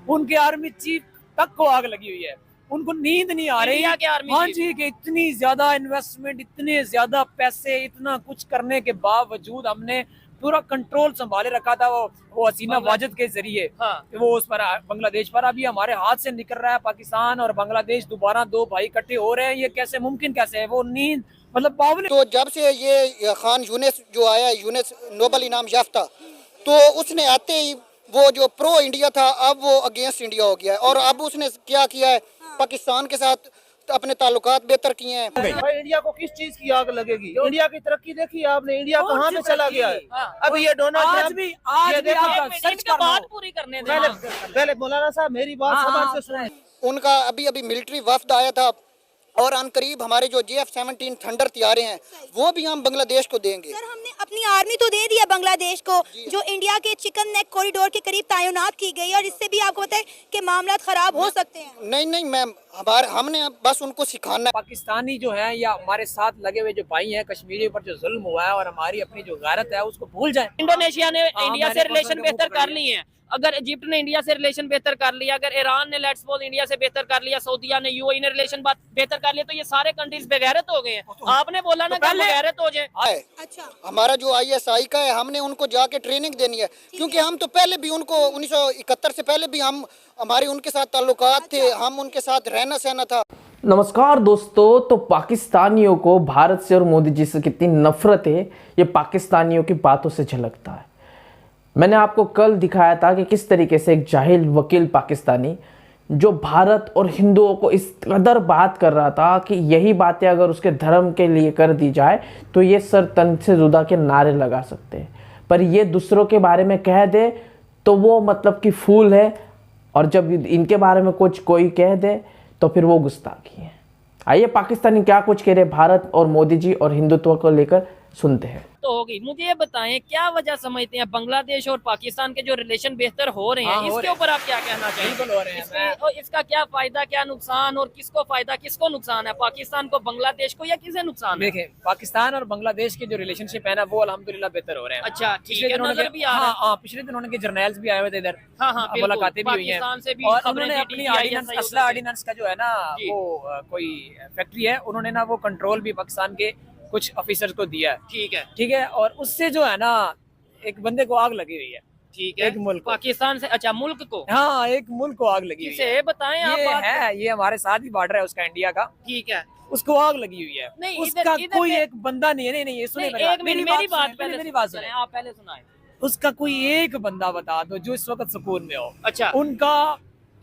उनके army chief तक को आग लगी हुई है, उनको नींद नहीं आ रही। हाँ जी, कि इतनी ज्यादा इन्वेस्टमेंट, इतने ज्यादा पैसे, इतना कुछ करने के बावजूद हमने पूरा कंट्रोल संभाले रखा था वो हसीना वाजिद के जरिए। हाँ। वो उस पर बांग्लादेश पर अभी हमारे हाथ से निकल रहा है। पाकिस्तान और बांग्लादेश दोबारा दो भाई इकट्ठे हो रहे हैं, ये कैसे मुमकिन, कैसे है? वो नींद मतलब बावले। तो जब से ये खान यूनिस जो आया, यूनिस नोबल इनाम याफ्ता, तो उसने आते ही वो जो प्रो इंडिया था अब वो अगेंस्ट इंडिया हो गया है। और अब उसने क्या किया है, पाकिस्तान के साथ अपने ताल्लुकात बेहतर किए हैं। भाई इंडिया को किस चीज की आग लगेगी? इंडिया की तरक्की देखी आपने, इंडिया कहाँ पे चला गया है। अब ये डोनाल्ड आज ट्रम्प, भी आप सर्च कर बात पूरी करने दें। पहले मौलाना साहब मेरी बात समझ से सुन। उनका अभी मिलिट्री वफ्द आया था और अनकरीब हमारे जो JF-17 थंडर तैयारे हैं वो भी हम बांग्लादेश को देंगे। सर, हमने अपनी आर्मी तो दे दिया बांग्लादेश को, जो इंडिया के चिकन नेक कॉरिडोर के करीब तैनात की गई, और इससे भी आपको पता है कि मामला खराब हो सकते हैं। नहीं मैम, हमने बस उनको सिखाना है। पाकिस्तानी जो है या हमारे साथ लगे हुए जो भाई हैं, कश्मीरी पर जो जुल्म हुआ है और हमारी अपनी जो गैरत है उसको भूल जाए। इंडोनेशिया ने इंडिया से रिलेशन बेहतर कर लिए हैं, अगर इजिप्ट ने इंडिया से रिलेशन बेहतर कर लिया, अगर ईरान ने लेट्स सपोज इंडिया से बेहतर कर लिया, सऊदीया ने यूएई ने रिलेशन बेहतर कर लिया, तो ये सारे कंट्रीज बेगैरत हो गए हैं। आपने बोला ना कि बेगैरत हो जाए। अच्छा, हमारा जो ISI का है, हमने उनको जाके ट्रेनिंग देनी है, क्योंकि हम तो पहले भी उनको 1971 से पहले भी हमारे उनके साथ ताल्लुकात थे, हम उनके साथ रहना सहना था। नमस्कार दोस्तों, तो पाकिस्तानियों को भारत से और मोदी जी से कितनी नफरत है ये पाकिस्तानियों की बातों से झलकता है। मैंने आपको कल दिखाया था कि किस तरीके से एक जाहिल वकील पाकिस्तानी जो भारत और हिंदुओं को इस कदर बात कर रहा था कि यही बातें अगर उसके धर्म के लिए कर दी जाए तो ये सर तन से जुदा के नारे लगा सकते हैं, पर ये दूसरों के बारे में कह दे तो वो मतलब कि फूल है, और जब इनके बारे में कुछ कोई कह दे तो फिर वो गुस्ताखी है। आइए पाकिस्तानी क्या कुछ कह रहे भारत और मोदी जी और हिंदुत्व को लेकर सुनते हैं। तो होगी, मुझे ये बताएं क्या वजह समझते हैं बांग्लादेश और पाकिस्तान के जो रिलेशन बेहतर हो रहे हैं, इसके ऊपर आप क्या कहना चाहिए? हो रहे हैं। इसका क्या फायदा, क्या नुकसान, और किसको फायदा किसको नुकसान है? पाकिस्तान को, बांग्लादेश को, या किसे नुकसान है? देखें, पाकिस्तान और बांग्लादेश के जो रिलेशनशिप है ना वो अल्हम्दुलिल्लाह बेहतर हो रहे हैं। अच्छा, ठीक है, नजर भी आ रहा है। हाँ, पिछले दिनों के जर्नैल्स भी आए हुए थे इधर, मुलाकातें भी हुई हैं, और उन्होंने अपनी असला ऑर्डिनेंस का जो है ना वो कोई फैक्ट्री है, उन्होंने ना वो कंट्रोल भी पाकिस्तान के कुछ ऑफिसर्स को दिया है। ठीक है, और उससे जो है ना एक बंदे को आग लगी हुई है। ठीक है, एक मुल्क पाकिस्तान से, अच्छा मुल्क को, हाँ एक मुल्क को आग लगी हुई है। बताएं आप। ये है, ये हमारे साथ ही बॉर्डर है उसका, इंडिया का। ठीक है, उसको आग लगी हुई है। नहीं, उसका कोई एक बंदा नहीं है। नहीं, सुनिए मेरी बात सुने, आप पहले सुनाएं। उसका कोई एक बंदा बता दो जो इस वक्त सुकून में हो। अच्छा, उनका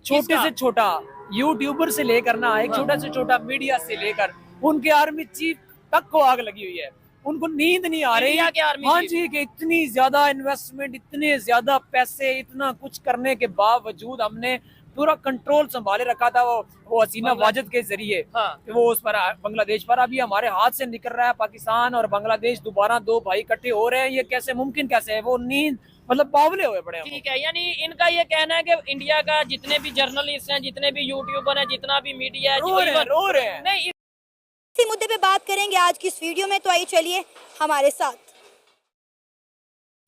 छोटे से छोटा यूट्यूबर से लेकर ना एक छोटा से छोटा मीडिया से लेकर उनके आर्मी चीफ तक को आग लगी हुई है, उनको नींद नहीं आ रही। हाँ जी, कि इतनी ज्यादा इन्वेस्टमेंट, इतने ज्यादा पैसे, इतना कुछ करने के बावजूद हमने पूरा कंट्रोल संभाले रखा था वो हसीना वाजिद के जरिए। वो उस पर बांग्लादेश पर अभी हमारे हाथ से निकल रहा है। पाकिस्तान और बांग्लादेश दोबारा दो भाई इकट्ठे हो रहे हैं, ये कैसे मुमकिन, कैसे है? वो नींद मतलब बावले हुए पड़े हैं। ठीक है, यानी इनका ये कहना है कि इंडिया का जितने भी जर्नलिस्ट हैं, जितने भी यूट्यूबर हैं, जितना भी मीडिया है, रो रहे हैं। नहीं, इसी मुद्दे पे बात करेंगे आज की इस वीडियो में, तो आइए चलिए हमारे साथ।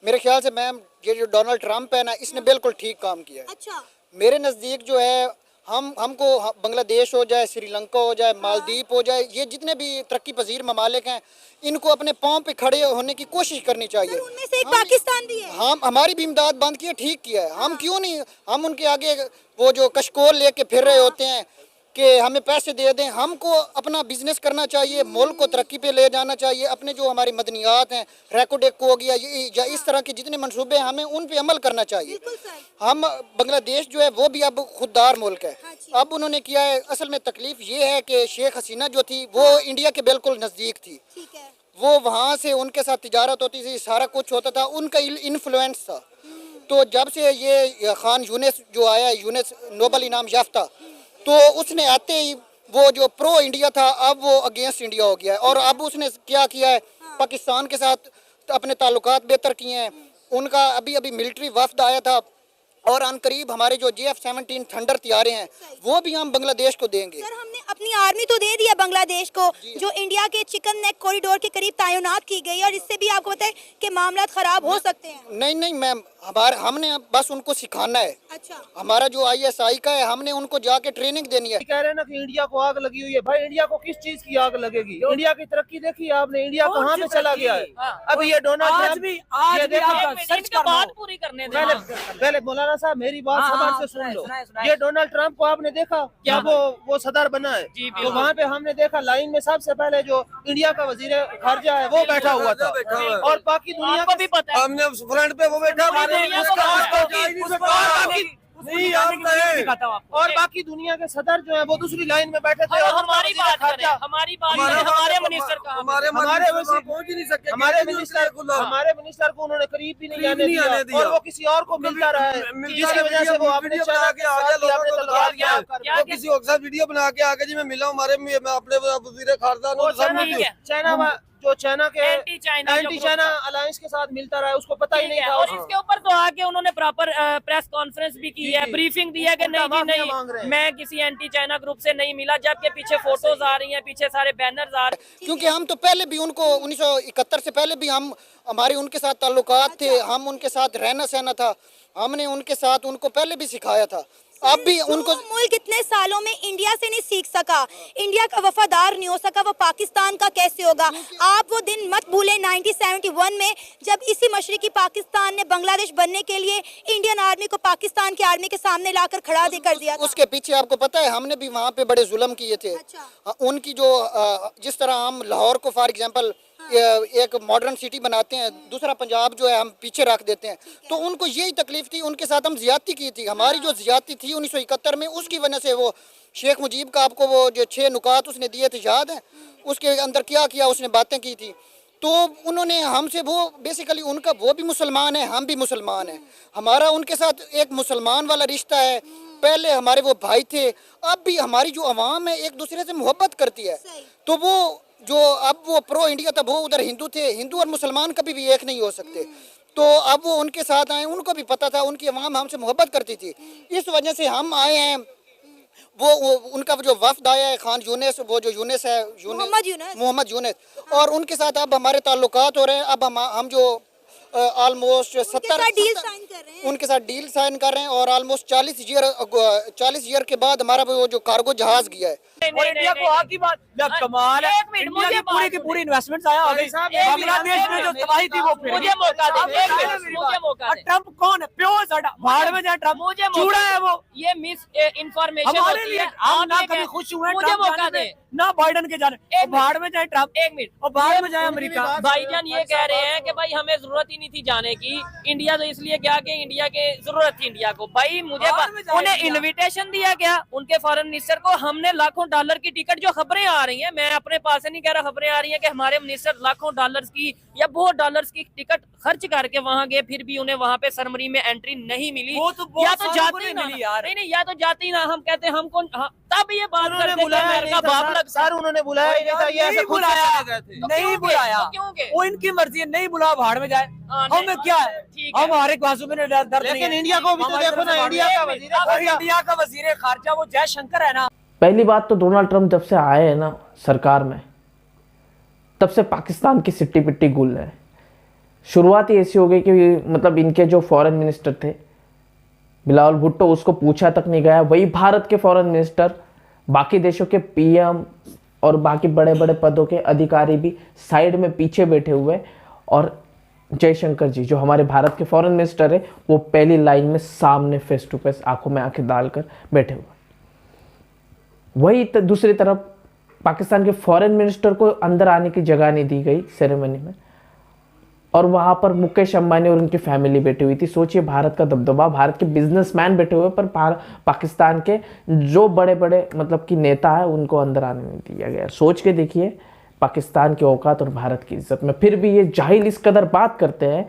मेरे ख्याल से मैम ये जो डोनाल्ड ट्रम्प है ना, इसने बिल्कुल ठीक काम किया है। अच्छा, मेरे नज़दीक जो है हमको बांग्लादेश हो जाए, श्रीलंका हो जाए, मालदीव हो जाए, ये जितने भी तरक्की पजीर ममालिक हैं, इनको अपने पाँव पे खड़े होने की कोशिश करनी चाहिए। उनमें से एक पाकिस्तान भी है। हम हमारी भी इमदाद बंद की है, ठीक किया है। हम क्यों नहीं, हम उनके आगे वो जो कशकोल लेके फिर रहे होते हैं कि हमें पैसे दे दें। हमको अपना बिजनेस करना चाहिए, मुल्क को तरक्की पे ले जाना चाहिए। अपने जो हमारी मदनियात हैं, रेकोडेको हो गया, या इस तरह के जितने मंसूबे हैं, हमें उन पे अमल करना चाहिए। हम बांग्लादेश जो है वो भी अब खुददार मुल्क है। अब उन्होंने किया है, असल में तकलीफ ये है कि शेख हसीना जो थी वो इंडिया के बिल्कुल नज़दीक थी। वो वहाँ से उनके साथ तिजारत होती थी, सारा कुछ होता था, उनका इन्फ्लुएंस था। तो जब से ये खान यूनिस जो आया, यूनिस नोबल इनाम याफ्ता, तो उसने आते ही वो जो प्रो इंडिया था अब वो अगेंस्ट इंडिया हो गया है। और अब उसने क्या किया है, पाकिस्तान के साथ अपने ताल्लुकात बेहतर किए हैं। उनका अभी मिलिट्री वफ्द आया था और अनकरीब हमारे जो JF-17 थंडर तैयारे हैं वो भी हम बांग्लादेश को देंगे। सर हमने अपनी आर्मी तो दे दिया बांग्लादेश को, जो इंडिया के चिकन नेक कॉरिडोर के करीब तैनात की गई, और इससे भी आपको पता है कि मामला खराब हो सकते हैं। नहीं मैम, हमने बस उनको सिखाना है। अच्छा, हमारा जो ISI का है, हमने उनको जाके ट्रेनिंग देनी है। कह रहे हैं ना कि इंडिया को आग लगी हुई है। भाई इंडिया को किस चीज की आग लगेगी? इंडिया की तरक्की देखी आपने? इंडिया कहाँ पे चला गया है? अभी ये डोनाल्ड आज ट्रम्प भी ये देखो, बात पूरी करने दे। पहले मौलाना साहब मेरी बात समाज से सुन लो। ये डोनाल्ड ट्रम्प को आपने देखा क्या? वो सदर बना है, तो वहाँ पे हमने देखा लाइन में सबसे पहले जो इंडिया का वजीर खारजा है वो बैठा हुआ था, और बाकी दुनिया को भी पता है हमने फ्रंट पे वो बैठा और बाकी दुनिया के सदर जो है वो दूसरी लाइन में बैठे थे। हमारी बात करें, हमारी बात करें, हमारे मिनिस्टर का हमारे पहुंच ही नहीं सकते। हमारे मिनिस्टर को उन्होंने करीब भी नहीं आने दिया, और वो किसी और को मिलता रहा है, जिसकी वजह से वो अपने चला के आगे लोगों किसी के साथ वीडियो बना के आगे जी मैं मिला हूँ अपने वजीर खारजा चाइना जो चाइना के एंटी चाइना अलायंस के साथ मिलता रहा है, उसको पता ही नहीं था। और इसके ऊपर तो आके उन्होंने प्रॉपर प्रेस कॉन्फ्रेंस भी की है, ब्रीफिंग दी है कि नहीं जी नहीं, मैं किसी एंटी चाइना ग्रुप से नहीं मिला, जबकि पीछे फोटोज आ रही हैं, पीछे सारे बैनर्स आ रहे हैं। क्योंकि हम तो पहले भी उनको 1971 से पहले भी हमारे उनके साथ ताल्लुकात थे, हम उनके साथ रहना सहना था, हमने उनके साथ उनको पहले भी सिखाया था। अब भी उनको मुल्क इतने सालों में इंडिया से नहीं सीख सका, इंडिया का वफादार नहीं हो सका, वो पाकिस्तान का कैसे होगा? आप वो दिन मत भूलें 1971 में जब इसी मशरिकी पाकिस्तान ने बांग्लादेश बनने के लिए इंडियन आर्मी को पाकिस्तान की आर्मी के सामने लाकर खड़ा कर दिया था। उसके पीछे आपको पता है हमने भी वहाँ पे बड़े जुल्म किए थे। अच्छा। उनकी जो जिस तरह हम लाहौर को फॉर एग्जांपल एक मॉडर्न सिटी बनाते हैं, दूसरा पंजाब जो है हम पीछे रख देते हैं, तो उनको यही तकलीफ थी, उनके साथ हम ज्यादती की थी। हमारी जो ज्यादती थी 1971 में, उसकी वजह से वो शेख मुजीब का आपको वो जो 6 नुकात उसने दिए थे याद है? उसके अंदर क्या किया उसने, बातें की थी, तो उन्होंने हमसे वो बेसिकली उनका वो भी मुसलमान है, हम भी मुसलमान हैं, हमारा उनके साथ एक मुसलमान वाला रिश्ता है। पहले हमारे वो भाई थे, अब भी हमारी जो अवाम है एक दूसरे से मोहब्बत करती है। तो वो जो अब वो प्रो इंडिया था, वो उधर हिंदू थे, हिंदू और मुसलमान कभी भी एक नहीं हो सकते। तो अब वो उनके साथ आए, उनको भी पता था, उनकी अवाम हमसे मोहब्बत करती थी, इस वजह से हम आए हैं। वो उनका जो वफ्द आया है खान यूनिस, वो जो यूनिस है मोहम्मद यूनिस, और उनके साथ अब हमारे ताल्लुकात हो रहे हैं। अब हम जो ऑलमोस्ट 70 उनके साथ डील साइन कर रहे हैं, और ऑलमोस्ट 40 ईयर के बाद हमारा वो जो कार्गो जहाज गया है। और इंडिया को आग की बात कमाल है, इंडिया की पूरी इन्वेस्टमेंट आया बांग्लादेश में जो तबाही थी वो मुझे मौका दे। ट्रम्प कौन है? प्योर साडा भाड़ में जाए ट्रम्प, मुझे चूड़ा है वो। ये मिस इंफॉर्मेशन हमारे लिए हम ना कभी खुश हुए मुझे मौका दे, ना बाइडन के जाने, भाड़ में जाए ट्रम्प, 1 मिनट, और भाड़ में जाए अमेरिका। भाईजान ये कह रहे हैं कि भाई हमें जरूरत ही नहीं थी जाने की, इंडिया तो इसलिए क्या कि इंडिया के जरूरत थी इंडिया को। भाई मुझे उन्हें इनविटेशन दिया गया उनके फॉरेन मिनिस्टर को, हमने लाखों डॉलर की टिकट, जो खबरें आ रही हैं, मैं अपने पास से नहीं कह रहा, खबरें आ रही हैं कि हमारे मिनिस्टर लाखों डॉलर्स की या बहुत डॉलर्स की टिकट खर्च करके वहां गए, फिर भी उन्हें वहां पे सरमरी में एंट्री नहीं मिली। या तो जाती ना यार, नहीं या तो जाती ना, हम कहते हैं हमको तब ये बात करते हैं सर उन्होंने बुलाया ही नहीं था, ये ऐसे खुद नहीं बुलाया, वो इनकी मर्जी है, नहीं बुलाया भाड़ में जाए, हमें क्या है, हमारे बाजू में दर्द नहीं। लेकिन इंडिया को भी तो देखो ना, इंडिया का वजीर खारजा वो जयशंकर है ना। पहली बात तो डोनाल्ड ट्रम्प जब से आए हैं ना सरकार में, तब से पाकिस्तान की सिट्टी पिट्टी गुल है। शुरुआत ही ऐसी हो गई कि मतलब इनके जो फॉरेन मिनिस्टर थे बिलावल भुट्टो, उसको पूछा तक नहीं गया। वही भारत के फॉरेन मिनिस्टर, बाकी देशों के PM और बाकी बड़े बड़े पदों के अधिकारी भी साइड में पीछे बैठे हुए, और जयशंकर जी जो हमारे भारत के फॉरेन मिनिस्टर है, वो पहली लाइन में सामने फेस टू फेस आंखों में आंखें डालकर बैठे हुए। वही दूसरी तरफ पाकिस्तान के फॉरेन मिनिस्टर को अंदर आने की जगह नहीं दी गई सेरेमनी में, और वहाँ पर मुकेश अंबानी और उनकी फैमिली बैठी हुई थी। सोचिए भारत का दबदबा, भारत के बिजनेसमैन बैठे हुए, पर पाकिस्तान के जो बड़े बड़े मतलब कि नेता है उनको अंदर आने नहीं दिया गया। सोच के देखिए पाकिस्तान की औकात और भारत की इज्जत में, फिर भी ये जाहिल इस कदर बात करते हैं,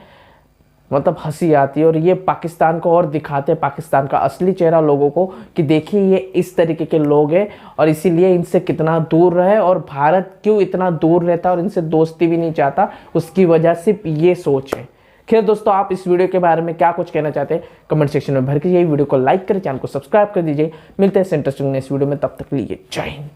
मतलब हंसी आती है। और ये पाकिस्तान को और दिखाते हैं, पाकिस्तान का असली चेहरा लोगों को, कि देखिए ये इस तरीके के लोग हैं और इसीलिए इनसे कितना दूर रहे, और भारत क्यों इतना दूर रहता और इनसे दोस्ती भी नहीं चाहता। उसकी वजह सिर्फ ये सोच है खैर दोस्तों, आप इस वीडियो के बारे में क्या कुछ कहना चाहते हैं कमेंट सेक्शन में भर के वीडियो को लाइक करें, चैनल को सब्सक्राइब कर दीजिए। मिलते हैं इंटरेस्टिंग नेक्स्ट वीडियो में, तब तक के लिए जय हिंद।